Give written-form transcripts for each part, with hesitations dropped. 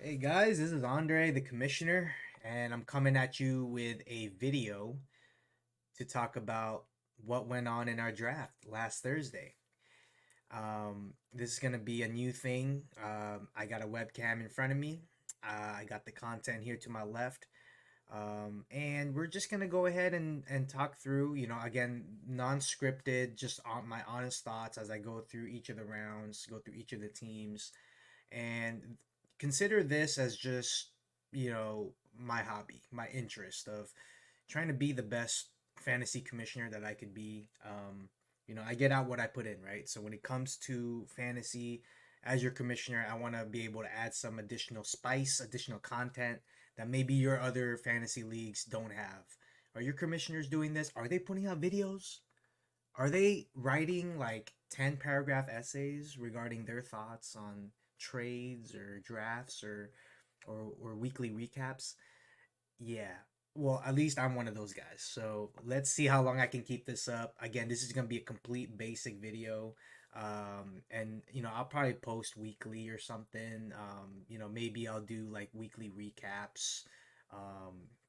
Hey guys, this is Andre, the commissioner, and I'm coming at you with a video to talk about what went on in our draft last Thursday. This is going to be a new thing. I got a webcam in front of me. I got the content here to my left. And we're just going to go ahead and talk through, again, non-scripted, just on my honest thoughts as I go through each of the rounds, go through each of the teams, and consider this as just my hobby, my interest of trying to be the best fantasy commissioner that I could be. I get out what I put in, right? So when it comes to fantasy, as your commissioner, I want to be able to add some additional spice, additional content that maybe your other fantasy leagues don't have. Are your commissioners doing this? Are they putting out videos? Are they writing like 10 paragraph essays regarding their thoughts on trades or drafts or weekly recaps? Yeah. Well, at least I'm one of those guys. So let's see how long I can keep this up. Again, this is gonna be a complete basic video. And I'll probably post weekly or something. Maybe I'll do like weekly recaps,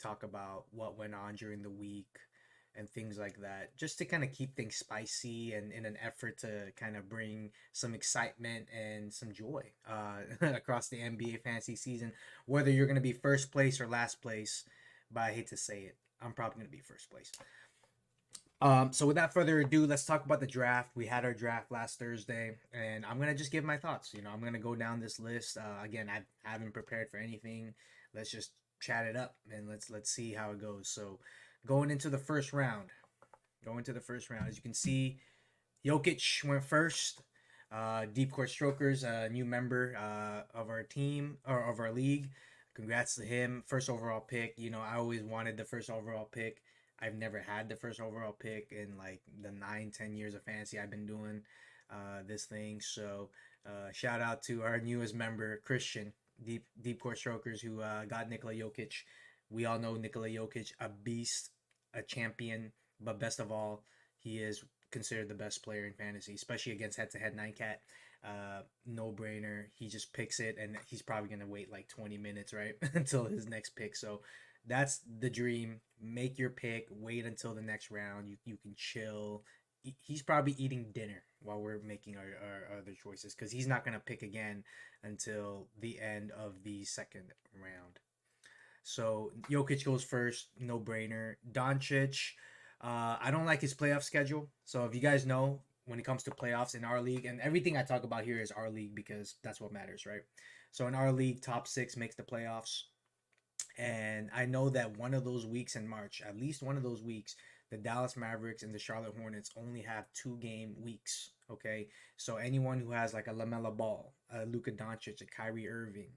talk about what went on during the week and things like that, just to kind of keep things spicy and in an effort to kind of bring some excitement and some joy across the NBA fantasy season, whether you're going to be first place or last place. But I hate to say it, I'm probably going to be first place. So without further ado, let's talk about the draft. We had our draft last Thursday, and I'm gonna just give my thoughts. I'm gonna go down this list. Again, I haven't prepared for anything. Let's just chat it up and let's see how it goes. So, going into the first round, as you can see, Jokic went first. Deep Court Strokers, a new member of our team or of our league. Congrats to him. First overall pick. I always wanted the first overall pick. I've never had the first overall pick in like the 9, 10 years of fantasy I've been doing this thing. So shout out to our newest member, Christian, Deep Court Strokers, who got Nikola Jokic. We all know Nikola Jokic, a beast, a champion, but best of all, he is considered the best player in fantasy, especially against head-to-head nine cat. No brainer. He just picks it, and he's probably gonna wait like 20 minutes, right, until his next pick. So that's the dream. Make your pick. Wait until the next round. You can chill. He's probably eating dinner while we're making our other choices because he's not gonna pick again until the end of the second round. So Jokic goes first, no brainer. Doncic, I don't like his playoff schedule. So if you guys know, when it comes to playoffs in our league, and everything I talk about here is our league because that's what matters, right? So in our league, top six makes the playoffs. And I know that one of those weeks in March, at least one of those weeks, the Dallas Mavericks and the Charlotte Hornets only have 2 game weeks. Okay, so anyone who has like a Lamella Ball, a Luka Doncic, a Kyrie Irving,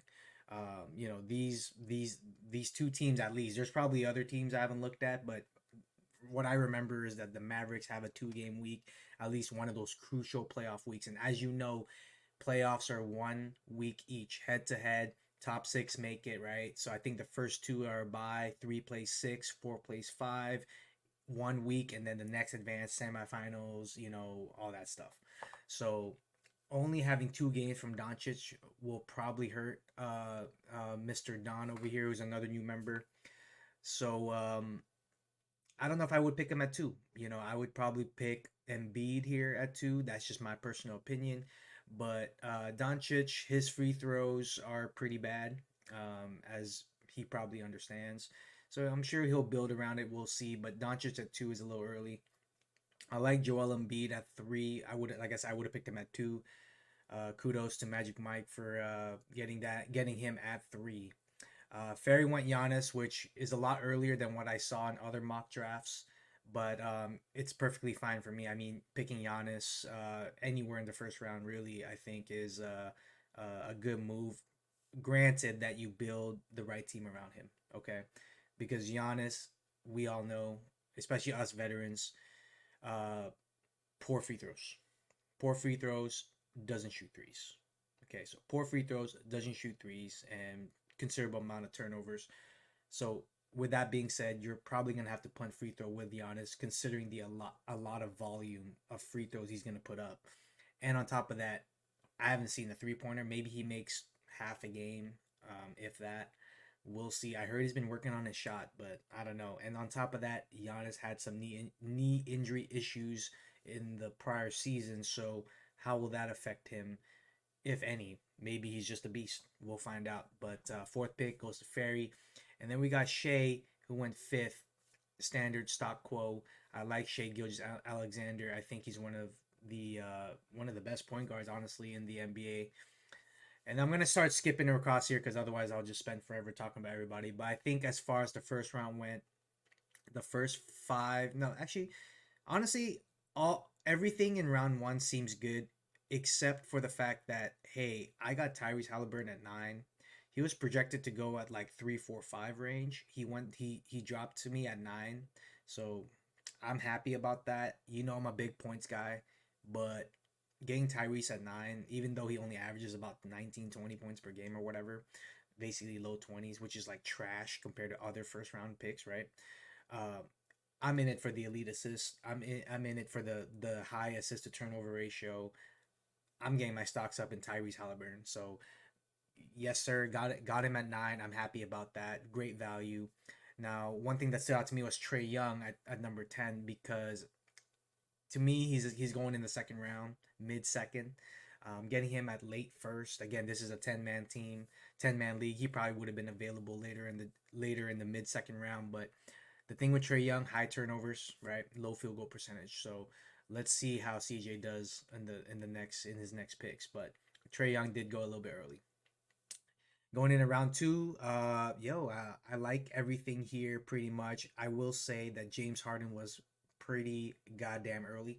these two teams at least. There's probably other teams I haven't looked at, but what I remember is that the Mavericks have a 2 game week, at least one of those crucial playoff weeks. And as you know, playoffs are 1 week each, head to head. Top six make it, right? So I think the first two are by three plays six, four plays five, 1 week, and then the next advanced semifinals, all that stuff. So only having 2 games from Doncic will probably hurt Mr. Don over here, who's another new member. So I don't know if I would pick him at two. I would probably pick Embiid here at two. That's just my personal opinion. But Doncic, his free throws are pretty bad, as he probably understands. So I'm sure he'll build around it. We'll see. But Doncic at two is a little early. I like Joel Embiid at three. Like I said, I would have picked him at two. Kudos to Magic Mike for getting him at three. Ferry went Giannis, which is a lot earlier than what I saw in other mock drafts, but it's perfectly fine for me. I mean, picking Giannis anywhere in the first round really, I think, is a good move. Granted that you build the right team around him, okay? Because Giannis, we all know, especially us veterans, uh, poor free throws. Poor free throws, doesn't shoot threes. Okay, so poor free throws, doesn't shoot threes, and considerable amount of turnovers. So with that being said, you're probably gonna have to punt free throw with Giannis, considering the a lot of volume of free throws he's gonna put up. And on top of that, I haven't seen a 3 pointer. Maybe he makes half a game. if that. We'll see. I heard he's been working on his shot, but I don't know. And on top of that, Giannis had some knee injury issues in the prior season, so how will that affect him, if any? Maybe he's just a beast. We'll find out. But fourth pick goes to Ferry, and then we got Shea, who went fifth. Standard stock quo. I like Shea Gilgis Alexander. I think he's one of the best point guards, honestly, in the NBA. And I'm gonna start skipping across here because otherwise I'll just spend forever talking about everybody. But I think as far as the first round went, the first five, no, actually, honestly, all everything in round one seems good, except for the fact that hey, I got Tyrese Halliburton at 9. He was projected to go at like 3, 4, 5 range. He dropped to me at 9, so I'm happy about that. You know I'm a big points guy, but getting Tyrese at 9, even though he only averages about 19, 20 points per game or whatever, basically low 20s, which is like trash compared to other first round picks, right? Uh, I'm in it for the elite assist. I'm in it for the high assist to turnover ratio. I'm getting my stocks up in Tyrese Halliburton. So yes, sir, got him at 9. I'm happy about that. Great value. Now, one thing that stood out to me was Trae Young at number 10 because to me he's going in the second round, mid second. Getting him at late first. Again, this is a 10-man team, 10-man league. He probably would have been available later in the mid second round, but the thing with Trae Young, high turnovers, right? Low field goal percentage. So let's see how CJ does in his next picks. But Trae Young did go a little bit early. Going in around two, I like everything here pretty much. I will say that James Harden was pretty goddamn early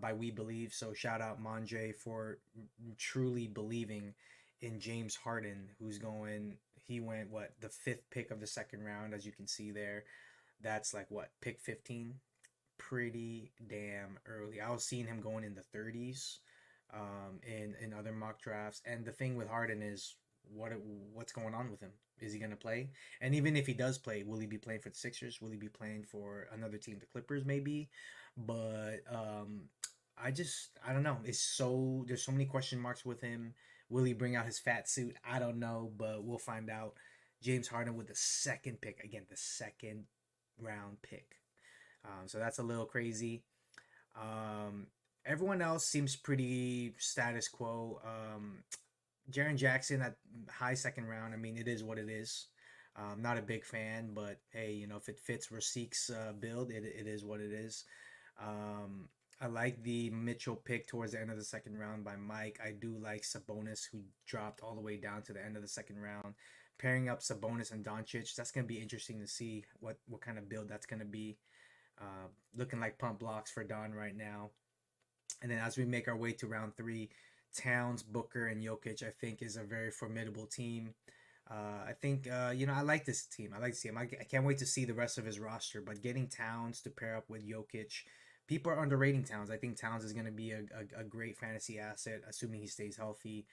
by We Believe. So shout out Monjay for truly believing in James Harden, he went what, the fifth pick of the second round, as you can see there. That's like what, pick 15? Pretty damn early. I was seeing him going in the 30s in other mock drafts. And the thing with Harden is what what's going on with him? Is he going to play? And even if he does play, will he be playing for the Sixers? Will he be playing for another team, the Clippers maybe? But I don't know. There's so many question marks with him. Will he bring out his fat suit? I don't know, but we'll find out. James Harden with the second pick, again, the second round pick. So that's a little crazy. Um, Everyone else seems pretty status quo. Jaren Jackson at high second round. I mean, it is what it is. Not a big fan, but hey, if it fits Rasik's build, it is what it is. Um, I like the Mitchell pick towards the end of the second round by Mike. I do like Sabonis, who dropped all the way down to the end of the second round. Pairing up Sabonis and Doncic, that's going to be interesting to see what kind of build that's going to be. Looking like pump blocks for Don right now. And then as we make our way to round three, Towns, Booker, and Jokic, I think, is a very formidable team. I think, I like this team. I like to see him. I can't wait to see the rest of his roster. But getting Towns to pair up with Jokic, people are underrating Towns. I think Towns is going to be a great fantasy asset, assuming he stays healthy.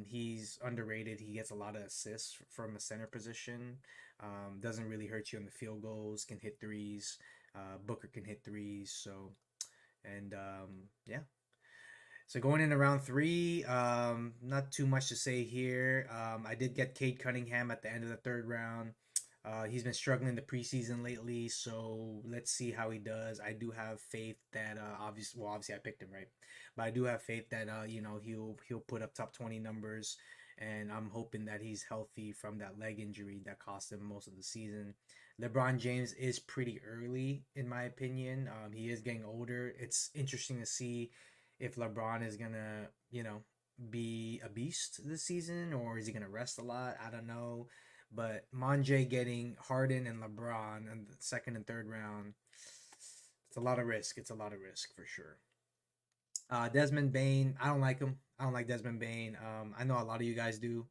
He's underrated. He gets a lot of assists from a center position. Doesn't really hurt you on the field goals. Can hit threes. Booker can hit threes. So, and yeah. So going into round three, not too much to say here. I did get Cade Cunningham at the end of the third round. He's been struggling the preseason lately, so let's see how he does. I do have faith that obviously I picked him right, but I do have faith that he'll put up top 20 numbers, and I'm hoping that he's healthy from that leg injury that cost him most of the season. LeBron James is pretty early in my opinion. He is getting older. It's interesting to see if LeBron is gonna be a beast this season, or is he gonna rest a lot? I don't know. But Monjay getting Harden and LeBron in the second and third round, it's a lot of risk. It's a lot of risk for sure. Desmond Bain, I don't like him. I don't like Desmond Bain. I know a lot of you guys do.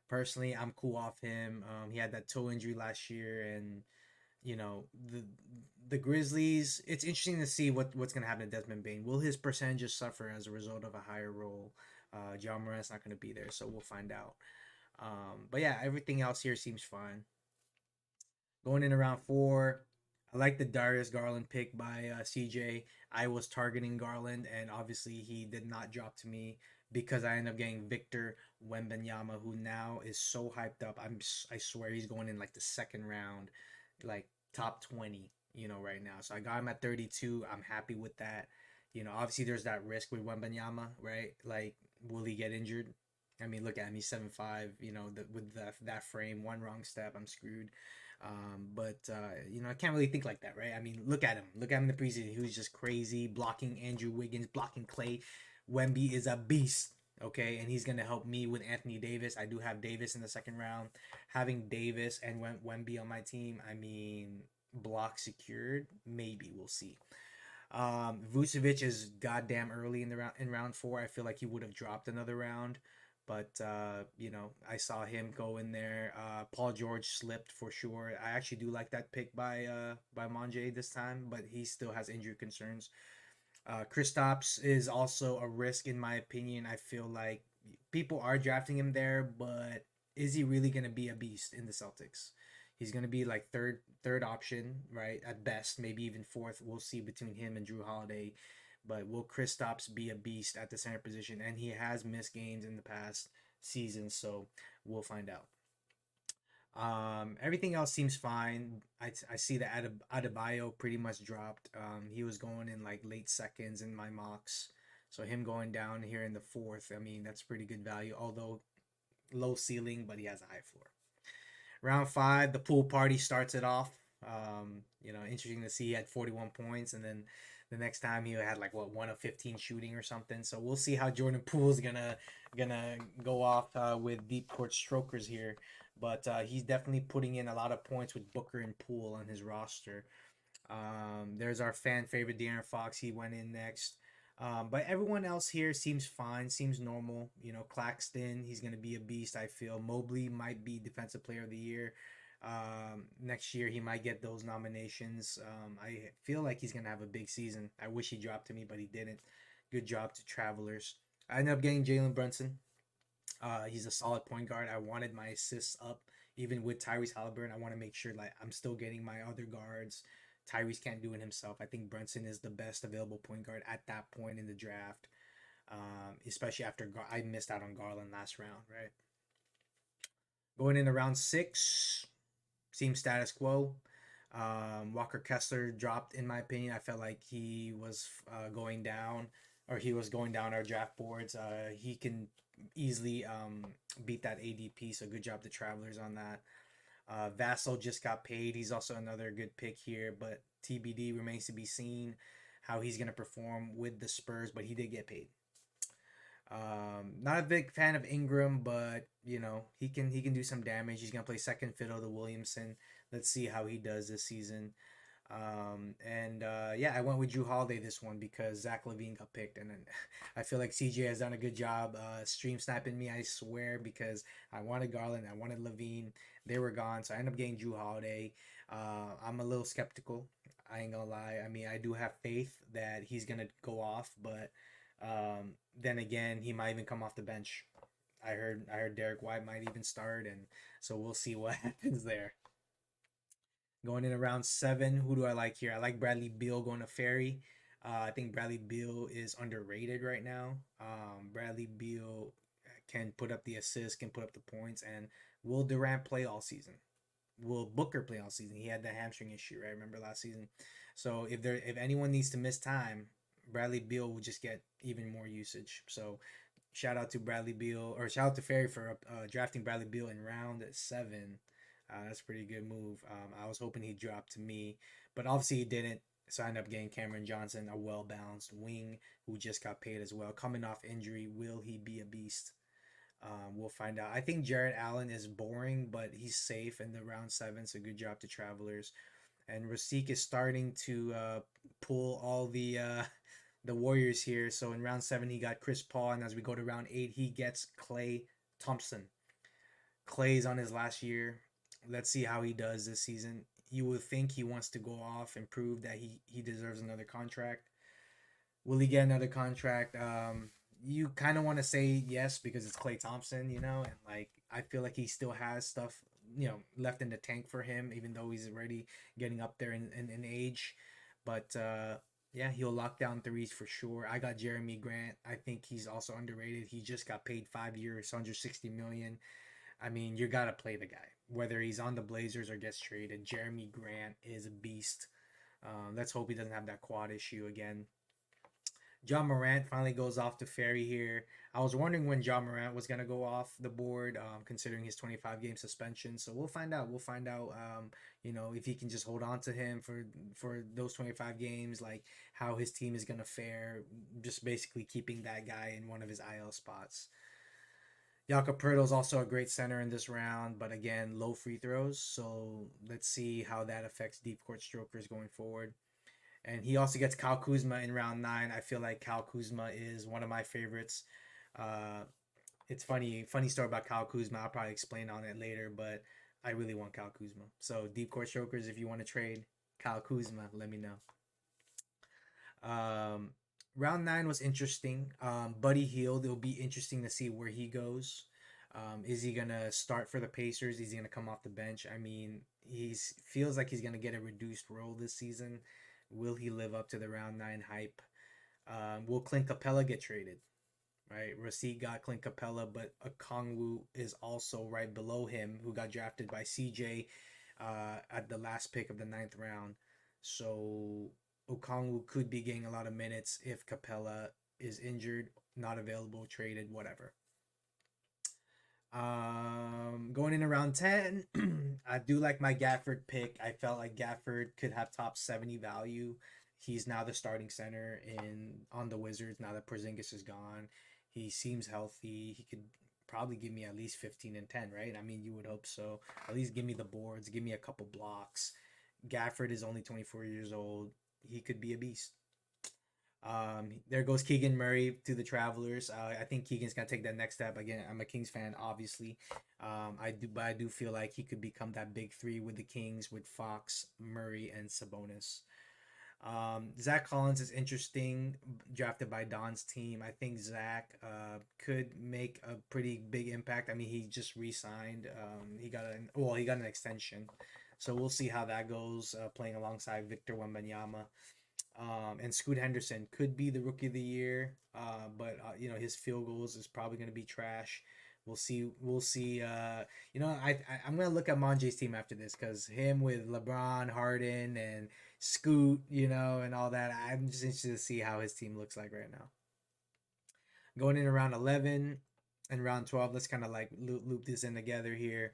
Personally, I'm cool off him. He had that toe injury last year, and you know the Grizzlies. It's interesting to see what's going to happen to Desmond Bain. Will his percentages suffer as a result of a higher role? John Morant's not going to be there, so we'll find out. But yeah, everything else here seems fine. Going in around four, I like the Darius Garland pick by CJ. I was targeting Garland, and obviously he did not drop to me because I end up getting Victor Wembanyama, who now is so hyped up. I swear he's going in like the second round, like top 20, right now. So I got him at 32. I'm happy with that. Obviously there's that risk with Wembanyama, right? Like, will he get injured? I mean, look at him. He's 7'5", with that frame, one wrong step, I'm screwed. But I can't really think like that, right? I mean, look at him. Look at him in the preseason. He was just crazy, blocking Andrew Wiggins, blocking Clay. Wemby is a beast, okay? And he's going to help me with Anthony Davis. I do have Davis in the second round. Having Davis and Wemby on my team, I mean, block secured. Maybe we'll see. Vucevic is goddamn early in round 4. I feel like he would have dropped another round, but I saw him go in there. Paul George slipped for sure. I actually do like that pick by Monjay this time, but he still has injury concerns. Kristaps is also a risk in my opinion. I feel like people are drafting him there, but is he really going to be a beast in the Celtics? He's going to be like third option, right? At best, maybe even fourth. We'll see between him and Drew Holiday. But will Kristaps be a beast at the center position? And he has missed games in the past season, so we'll find out. Everything else seems fine. I see that Adebayo pretty much dropped. He was going in like late seconds in my mocks. So him going down here in the fourth, I mean, that's pretty good value. Although low ceiling, but he has a high floor. Round 5, the pool party starts it off. Interesting to see he had 41 points, and then the next time he had like 1 of 15 shooting or something. So we'll see how Jordan Poole's gonna go off with deep court strokers here, but he's definitely putting in a lot of points with Booker and Poole on his roster. There's our fan favorite De'Aaron Fox. He went in next. But everyone else here seems fine, seems normal. Claxton, he's going to be a beast, I feel. Mobley might be Defensive Player of the Year. Next year, he might get those nominations. I feel like he's going to have a big season. I wish he dropped to me, but he didn't. Good job to Travelers. I ended up getting Jalen Brunson. He's a solid point guard. I wanted my assists up, even with Tyrese Halliburton. I want to make sure like I'm still getting my other guards. Tyrese can't do it himself. I think Brunson is the best available point guard at that point in the draft, especially after I missed out on Garland last round, right? Going into round 6, seems status quo. Walker Kessler dropped, in my opinion. I felt like he was going down, or he was going down our draft boards. He can easily beat that ADP, so good job to Travelers on that. Vassell just got paid. He's also another good pick here, but TBD remains to be seen how he's going to perform with the Spurs, but he did get paid. Not a big fan of Ingram, but he can do some damage. He's gonna play second fiddle to Williamson. Let's see how he does this season. And I went with Drew Holiday this one because Zach LaVine got picked, and then I feel like CJ has done a good job stream sniping me. I swear, because I wanted Garland, I wanted LaVine, they were gone, so I ended up getting Drew Holiday. I'm a little skeptical. I ain't gonna lie. I mean, I do have faith that he's gonna go off, but then again, he might even come off the bench. I heard Derek White might even start, and so we'll see what happens there. Going in around 7, who do I like here? I like Bradley Beal going to Ferry. I think Bradley Beal is underrated right now. Bradley Beal can put up the assists, can put up the points, and will Durant play all season? Will Booker play all season? He had the hamstring issue, right? Remember last season? So if anyone needs to miss time, Bradley Beal will just get even more usage. So shout out to Bradley Beal, or shout out to Ferry for drafting Bradley Beal in round 7. That's a pretty good move. I was hoping he'd drop to me, but obviously he didn't. So I ended up getting Cameron Johnson, a well balanced wing who just got paid as well. Coming off injury, will he be a beast? We'll find out. I think Jared Allen is boring, but he's safe in the round 7. So good job to Travelers. And Rasik is starting to pull all the Warriors here. So in round 7, he got Chris Paul, and as we go to round 8, he gets Klay Thompson. Klay's on his last year. Let's see how he does this season. You would think he wants to go off and prove that he deserves another contract. Will he get another contract? You kind of want to say yes because it's Klay Thompson, and like I feel like he still has stuff, left in the tank for him, even though he's already getting up there in age. But Yeah, he'll lock down threes for sure. I got Jeremy Grant. I think he's also underrated. He just got paid 5 years, 160 million. I mean, you gotta play the guy, whether he's on the Blazers or gets traded. Jeremy Grant is a beast. Let's hope he doesn't have that quad issue again. John Morant finally goes off to Ferry here. I was wondering when John Morant was going to go off the board, considering his 25 game suspension. So we'll find out. We'll find out, if he can just hold on to him for those 25 games, like how his team is going to fare. Just basically keeping that guy in one of his IL spots. Jakob Pertl is also a great center in this round, but again, low free throws. So let's see how that affects deep court strokers going forward. And he also gets Kyle Kuzma in round nine. I feel like Kyle Kuzma is one of my favorites. Uh, it's funny story about Kyle Kuzma. I'll probably explain on it later, but I really want Kyle Kuzma. So deep court strokers, if you want to trade Kyle Kuzma, let me know. Um, Round nine was interesting. Buddy Hield, it'll be interesting to see where he goes. Is he gonna start for the Pacers? Is he gonna come off the bench? I mean, he's feels like he's gonna get a reduced role this season. Will he live up to the round nine hype? Will Clint Capella get traded? Right, Rasik got Clint Capella, but Okongwu is also right below him, who got drafted by CJ at the last pick of the ninth round. So Okongwu could be getting a lot of minutes if Capella is injured, not available, traded, whatever. Going in around 10, I do like my Gafford pick. I felt like Gafford could have top 70 value. He's now the starting center in on the Wizards now that Porzingis is gone. He seems healthy. He could probably give me at least 15 and 10, right? I mean, you would hope so. At least give me the boards, give me a couple blocks. Gafford is only 24 years old. He could be a beast. There goes Keegan Murray to the Travelers. I think Keegan's gonna take that next step. Again, I'm a Kings fan, obviously. But I do feel like he could become that big three with the Kings with Fox, Murray, and Sabonis. Zach Collins is interesting, drafted by Don's team. I think Zach could make a pretty big impact. I mean, he just re-signed. He got an extension, so we'll see how that goes. Playing alongside Victor Wembanyama. And Scoot Henderson could be the rookie of the year, but his field goals is probably going to be trash. We'll see. We'll see. I'm gonna look at Monjay's team after this because him with LeBron, Harden, and Scoot, and all that. I'm just interested to see how his team looks like right now. Going in around 11 and round 12, let's kind of like loop this in together here.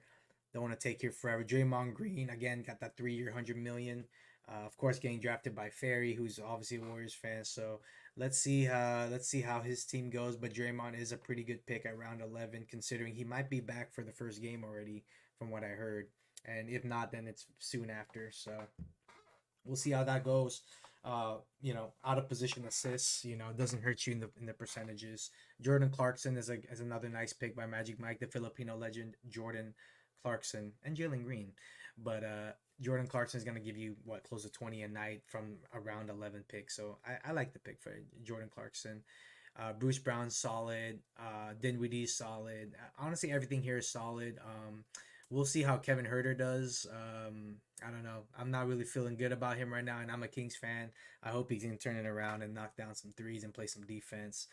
Don't want to take here forever. Draymond Green again got that 3 year 100 million. Of course, getting drafted by Ferry, who's obviously a Warriors fan. So let's see how his team goes. But Draymond is a pretty good pick at round 11, considering he might be back for the first game already, from what I heard. And if not, then it's soon after. So we'll see how that goes. Out of position assists, doesn't hurt you in the percentages. Jordan Clarkson is another nice pick by Magic Mike, the Filipino legend Jordan Clarkson and Jalen Green. But Jordan Clarkson is going to give you close to 20 a night from around 11 pick. So I like the pick for Jordan Clarkson. Bruce Brown's solid. Dinwiddie's solid. Honestly, everything here is solid. We'll see how Kevin Herter does. I don't know. I'm not really feeling good about him right now, and I'm a Kings fan. I hope he can turn it around and knock down some threes and play some defense.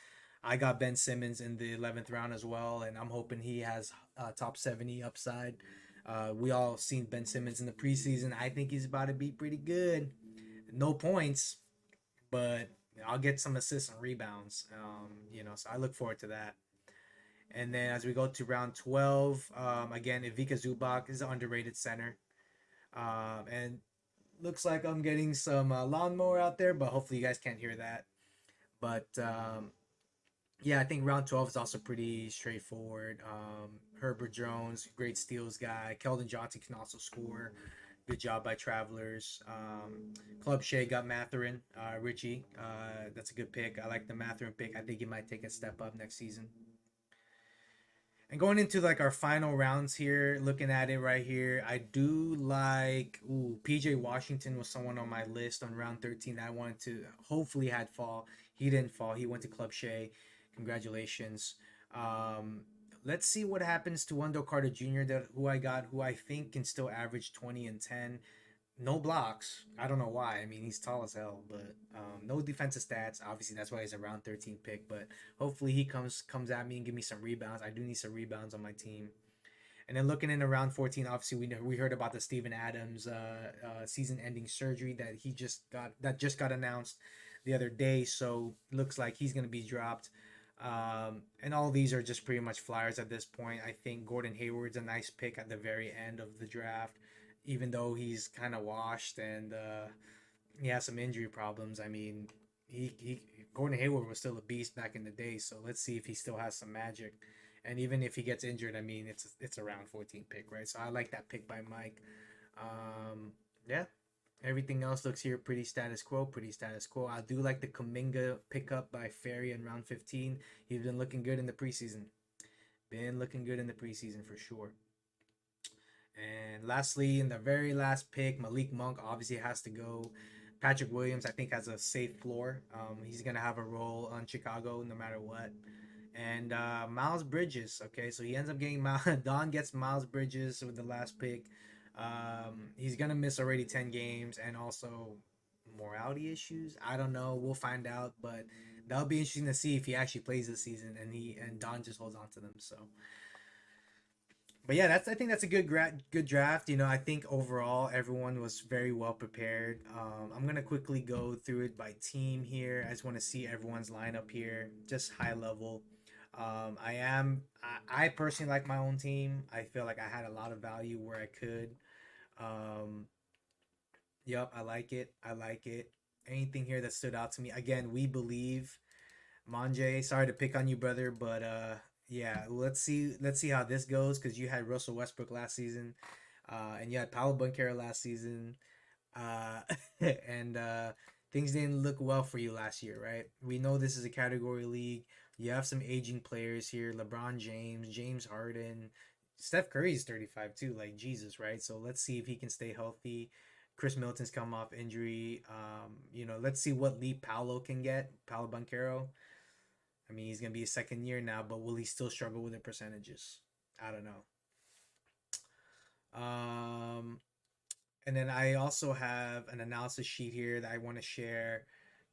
I got Ben Simmons in the 11th round as well, and I'm hoping he has top 70 upside. We all seen Ben Simmons in the preseason. I think he's about to be pretty good. No points, but I'll get some assists and rebounds. So I look forward to that. And then as we go to round 12, again, Ivica Zubac is an underrated center. And looks like I'm getting some lawnmower out there, but hopefully you guys can't hear that. But yeah, I think round 12 is also pretty straightforward. Herbert Jones, great steals guy. Keldon Johnson can also score. Good job by Travelers. Club Shea got Matherin, Richie. That's a good pick. I like the Matherin pick. I think he might take a step up next season. And going into like our final rounds here, looking at it right here, I do like PJ Washington was someone on my list on round 13 that I wanted to hopefully had fall. He didn't fall. He went to Club Shea. Congratulations. Um, let's see what happens to Wendell Carter Jr. Who I think can still average 20 and 10. no blocks. I don't know why. I mean, he's tall as hell, but no defensive stats. Obviously, that's why he's a round 13 pick. But hopefully, he comes at me and give me some rebounds. I do need some rebounds on my team. And then looking in around 14, obviously we heard about the Steven Adams season-ending surgery that just got announced the other day. So looks like he's gonna be dropped. And all these are just pretty much flyers at this point. I think Gordon Hayward's a nice pick at the very end of the draft, even though he's kind of washed and he has some injury problems. I mean, he Gordon Hayward was still a beast back in the day, so let's see if he still has some magic. And even if he gets injured, I mean, it's a round 14 pick, right? So I like that pick by Mike. Yeah, everything else looks here pretty status quo, pretty status quo. I do like the Kaminga pickup by Ferry in round 15. He's been looking good in the preseason. Been looking good in the preseason for sure. And lastly, in the very last pick, Malik Monk obviously has to go. Patrick Williams, I think, has a safe floor. He's gonna have a role on Chicago no matter what. And Miles Bridges, okay, so he ends up getting Don gets Miles Bridges with the last pick. He's gonna miss already 10 games, and also morality issues. I don't know. We'll find out, but that'll be interesting to see if he actually plays this season, and Don just holds on to them. So but yeah, I think that's a good draft. You know, I think overall everyone was very well prepared. I'm gonna quickly go through it by team here. I just want to see everyone's lineup here, just high level. I personally like my own team. I feel like I had a lot of value where I could. Um, yep, I like it. I like it. Anything here that stood out to me? Again, we believe. Manje, sorry to pick on you, brother, but yeah, let's see how this goes because you had Russell Westbrook last season, and you had Paolo Banchero last season, uh, and things didn't look well for you last year, right? We know this is a category league. You have some aging players here: LeBron James, James Harden, Steph Curry's 35 too. Like Jesus, right? So let's see if he can stay healthy. Chris Middleton's come off injury. Let's see what Lee Paolo can get. Paolo Banchero. I mean, he's gonna be a second year now, but will he still struggle with the percentages? I don't know. And then I also have an analysis sheet here that I want to share.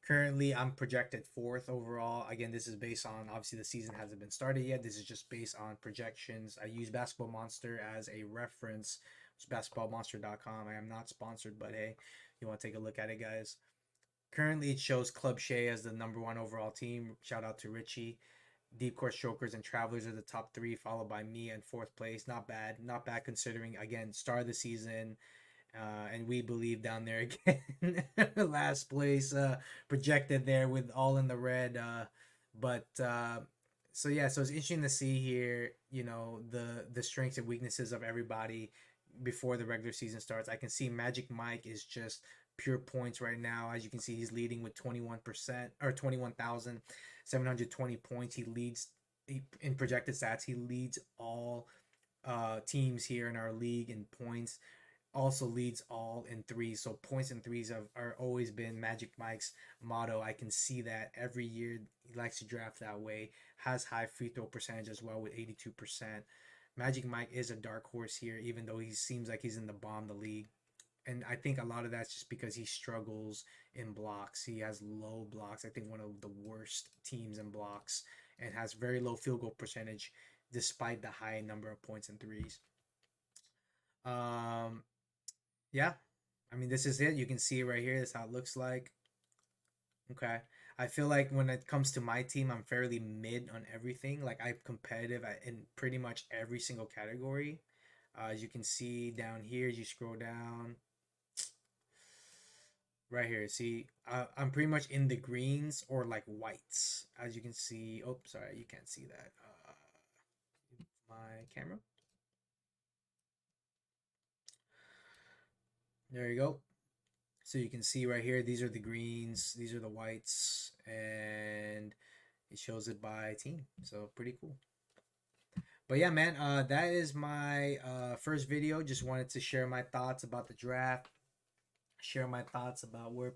Currently, I'm projected fourth overall. Again, this is based on obviously the season hasn't been started yet. This is just based on projections. I use Basketball Monster as a reference. It's basketballmonster.com. I am not sponsored, but hey, you want to take a look at it, guys. Currently, it shows Club Shea as the number one overall team. Shout out to Richie. Deep Course Strokers and Travelers are the top three, followed by me in fourth place. Not bad. Not bad considering, again, start of the season. And we believe down there again. Last place projected there with all in the red. But so yeah, so it's interesting to see here, the strengths and weaknesses of everybody before the regular season starts. I can see Magic Mike is just pure points right now. As you can see, he's leading with 21% or 21,720 points. In projected stats. He leads all teams here in our league in points, also leads all in threes. So points and threes are always been Magic Mike's motto. I can see that every year he likes to draft that way. Has high free throw percentage as well with 82%. Magic Mike is a dark horse here, even though he seems like he's in the bottom of the league. And I think a lot of that's just because he struggles in blocks. He has low blocks. I think one of the worst teams in blocks, and has very low field goal percentage despite the high number of points and threes. Um, yeah, I mean, this is it. You can see it right here. This is how it looks like. Okay. I feel like when it comes to my team, I'm fairly mid on everything. Like I'm competitive in pretty much every single category. As you can see down here, as you scroll down right here, see, I'm pretty much in the greens or like whites. As you can see, oh, sorry, you can't see that. My camera. There you go. So you can see right here, these are the greens, these are the whites, and it shows it by team. So pretty cool. But yeah, man, that is my first video. Just wanted to share my thoughts about the draft, share my thoughts about where,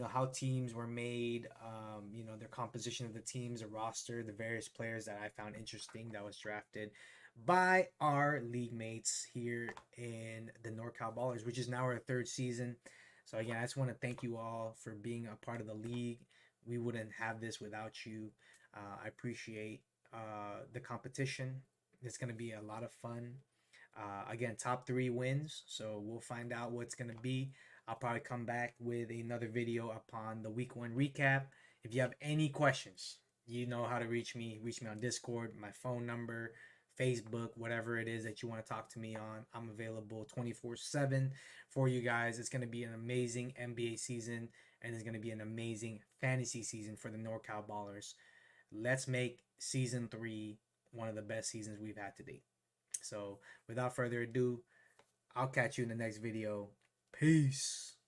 how teams were made, their composition of the teams, the roster, the various players that I found interesting that was drafted. by our league mates here in the NorCal Ballers, which is now our third season. So again, I just want to thank you all for being a part of the league. We wouldn't have this without you. I appreciate the competition. It's going to be a lot of fun. Again, top 3 wins. So we'll find out what's going to be. I'll probably come back with another video upon the week 1 recap. If you have any questions, you know how to reach me. Reach me on Discord, my phone number, Facebook, whatever it is that you want to talk to me on. I'm available 24/7 for you guys. It's going to be an amazing NBA season, and it's going to be an amazing fantasy season for the NorCal Ballers. Let's make season 3 one of the best seasons we've had to date. So, without further ado, I'll catch you in the next video. Peace.